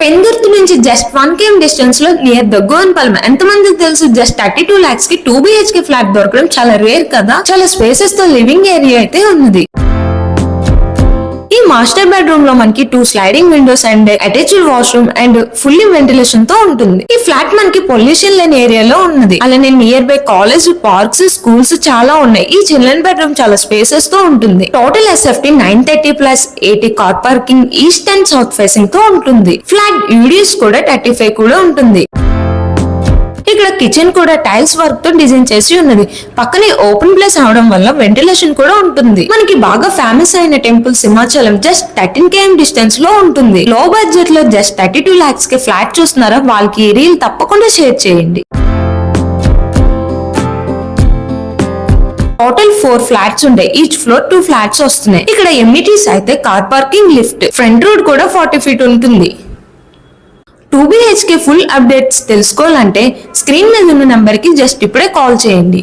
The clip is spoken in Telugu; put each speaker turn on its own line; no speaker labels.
పెందుర్తి నుంచి జస్ట్ 1 km డిస్టెన్స్ లో నియర్ దగ్గోన్పల్మ. ఎంతమందికి తెలుసు జస్ట్ 32 lakhs కి 2 BHK ఫ్లాట్ దొరకడం చాలా రేర్ కదా. చాలా స్పేసెస్ తో లివింగ్ ఏరియా అయితే ఉన్నది. ఈ మాస్టర్ బెడ్రూమ్ లో మనకి 2 sliding Windows and attached washroom and fully ventilation తో ఉంటుంది. ఈ ఫ్లాట్ మనకి పొల్యూషన్ లేని ఏరియాలో ఉన్నది. అలానే near by college, parks, schools చాలా ఉన్నాయి. ఈ చిల్డ్రన్ బెడ్రూమ్ చాలా స్పేసెస్ తో ఉంటుంది. Total SFT 930 plus 80 car parking east and south facing తో ఉంటుంది. ఫ్లాట్ యూడిఎస్ కూడా 35 కూడా ఉంటుంది. ఇక్కడ కిచెన్ కూడా టైల్స్ వర్క్ తో డిజైన్ చేసి ఉన్నది. పక్కనే ఓపెన్ ప్లేస్ అవడం వల్ల వెంటిలేషన్ కూడా ఉంటుంది. మనకి బాగా ఫేమస్ అయిన temple Simhachalam just 13 km distance లో ఉంటుంది. లో బడ్జెట్ లో జస్ట్ 32 lakhs కి ఫ్లాట్ చూస్తున్నారా, వాళ్ళకి ఈ రీల్ తప్పకుండా షేర్ చేయండి. టోటల్ 4 ఫ్లాట్స్ ఉంటాయి. ఈచ్ ఫ్లోర్ 2 ఫ్లాట్స్ వస్తున్నాయి. ఇక్కడ ఎమ్యూనిటీస్ అయితే car parking, lift, front road కూడా 40 feet ఉంటుంది. 2 BHK ఫుల్ అప్డేట్స్ తెలుసుకోవాలంటే స్క్రీన్ మీద ఉన్న నంబర్ కి జస్ట్ ఇప్పుడే కాల్ చేయండి.